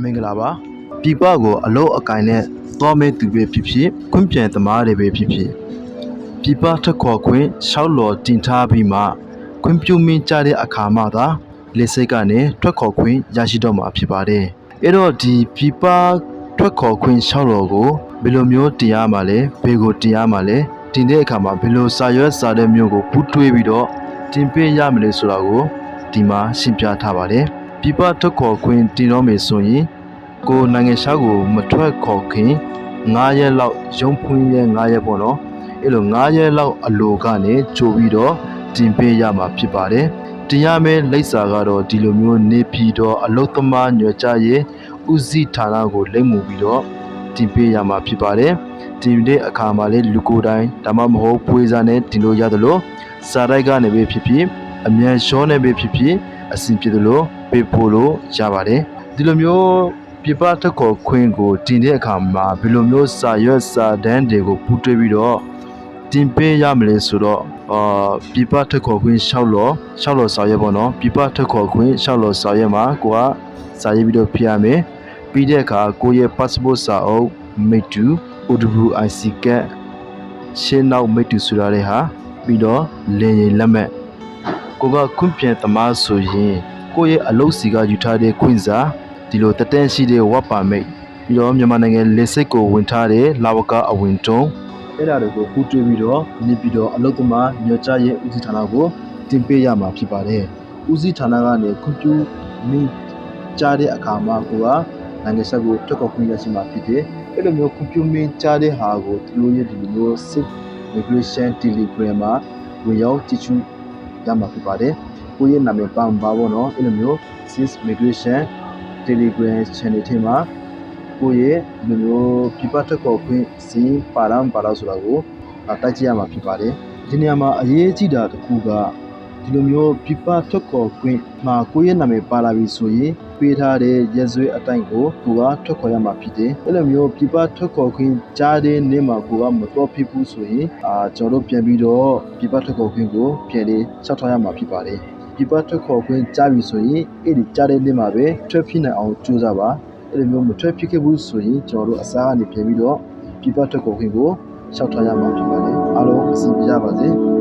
မင်္ဂလာပါပြည်ပကိုအလို့အကင်နဲ့သွားမဲ့သူပဲဖြစ်ဖြစ်ခွင့်ပြန်သမားတွေပဲဖြစ်ဖြစ်ပြည်ပထွက်ခေါ်ခွင့်ရှောက်လော်တင်ထားပြီးမှခွင့်ပြုမင်းကြတဲ့အခါမှသာလက်စိတ်ကနေထွက်ခေါ်ခွင့်ရရှိတော့မှာဖြစ်ပါတယ်အဲ့တော့ဒီပြည်ပထွက်ခေါ်ခွင့်ရှောက်လော်ကိုဘယ်လိုမျိုးတင်ရမှာလဲဘယ်ကိုတင်ရမှာလဲတင်တဲ့အခါမှာဘယ်လိုစာရွက်စာတမ်းမျိုးကိုပူးထွေးပြီးတော့တင်ပေးရမလဲဆိုတာကိုဒီမှာရှင်းပြထားပါတယ်ပြည်ပထွက်ခေါ်ခွင့်တင်တော့မယ်ဆိုရင်ကိုနိုင်ငံခြားကိုမထွက်ခေါ်ခင်9ရက်လောက်ရုံးဖွင့်ရ9ရက်ပေါ့နော်အဲ့လို9ရက်လောက်အလိုကနေကြိုပြီးတော့တင်ပေးရမှာဖြစ်ပါတယ်တင်ရမယ့်လိပ်စာကတော့ဒီလိုမျိုးနေပြည်တော်အလုသမားညွှန်ကြားရေးဦးစီးဌာနကိုလိမ့်မှုပြီးတော့တင်ပေးရမှာဖြစ်ပါတယ်တင်တဲ့အခါမှာလေလူကိုယ်တိုင်ဒါမှမဟုတ်ပွေစာနဲ့တင်လို့ရတယ်လို့စာတိုက်ကနေပဲဖြစ်ဖြစ်အမြန်ရှောနဲ့ပဲဖြစ်ဖြစ်အဆင်ပြေတယ်လို့ပေးဖို့လို့ရပါတယ်ဒီလိုမျိုးပြပထွက်ခေါ်ခွင့်ကိုတင်တဲ့အခါမှာဘယ်လိုမျိုးစာရွက်စာတမ်းတွေကိုပူးတွဲပြီးတော့တင်ပေးရမလဲဆိုတော့ပြပထွက်ခေါ်ခွင့်ရှောက်လော်စာရွက်ပေါ့နော်ပြပထွက်ခေါ်ခွင့်ရှောက်လော်စာရွက်မှာကိုကစာရေးပြီးတော့ပြရမယ်ပြီးတဲ့အခါကိုရဲ့ passport စာအုပ်မိတ္တူ OWIC ကရှင်းနောက်မိတ္တူဆိုတာတွေဟာပြီးတော့လင်ရင်လက်မှတ်ကိုကခွင့်ပြန်သမားဆိုရင်ကိုရဲ့အလုပ်စီကယူထားတဲ့ခွင့်စာဒီလိုတက်တန်းရှိတဲ့ဝတ်ပါမိတ်ပြီးတော့မြန်မာနိုင်ငံလက်စစ်ကိုဝင်ထားတဲ့လာဝကအဝင်တုံးအဲ့ဒါတွေကိုပူးတွဲပြီးတော့နေပြီးတော့အလုပ်သမားညွှန်ကြားရေးဦးစီးဌာနကိုတင်ပေးရမှာဖြစ်ပါတယ်ဦးစီးဌာနကနေခွင့်ပြုမိကြားတဲ့အခါမှာကိုကနိုင်ငံဆက်ကိုထွက်ခေါ်ခွင့်ရရှိမှာဖြစ်တယ်အဲ့လိုမျိုးခွင့်ပြုမိကြားတဲ့ဟာကိုဒီလိုရဲ့ဒီလိုမျိုး Safe Migration Telegram မှာဝင်ရောက်ကြည့်ရှုရမှာဖြစ်ပါတယ်ကိုရဲ့နာမည်ပါပေါ့နော်အဲ့လိုမျိုး Safe Migration Telegram channel ထဲမှာကိုရဲ့ဒီလိုမျိုးပြပထွက်ခေါ်ခွင့်စီးပါတော့ဆိုတာကိုတိုက်ကြည့်ရမှာဖြစ်ပါတယ်ဒီနေရာမှာအရေးကြီးတာတစ်ခုကဒီလိုမျိုးပြပထွက်ခေါ်ခွင့်မှာကိုရဲ့နာမည်ပါလာပြီဆိုရင်ပေးထားတဲ့ရက်စွဲအတိုင်းကိုကထွက်ခေါ်ရမှာဖြစ်တယ်အဲ့လိုမျိုးပြပထွက်ခေါ်ခွင့်ကြားတဲ့နေ့မှာကိုကမတော်ဖြစ်ဘူးဆိုရင်ကျွန်တော်တို့ပြန်ပြီးတော့ပြပထွက်ခေါ်ခွင့်ကိုပြန်လေးစောက်ထားရမှာဖြစ်ပါတယ်ပြပထွက်ခေါ်ခွင့်ကြားပြီဆိုရင်အဲ့ဒီကြားတဲ့နေ့မှာပဲထွက်ဖြစ်နိုင်အောင်ကြိုးစားပါအဲ့လိုမျိုးမထွက်ဖြစ်ခဲ့ဘူးဆိုရင်ကျွန်တော်တို့အစားကနေပြန်ပြီးတော့ပြပထွက်ခေါ်ခွင့်ကိုစောက်ထားရမှာဖြစ်ပါတယ်အားလုံးအဆင်ပြေကြပါစေ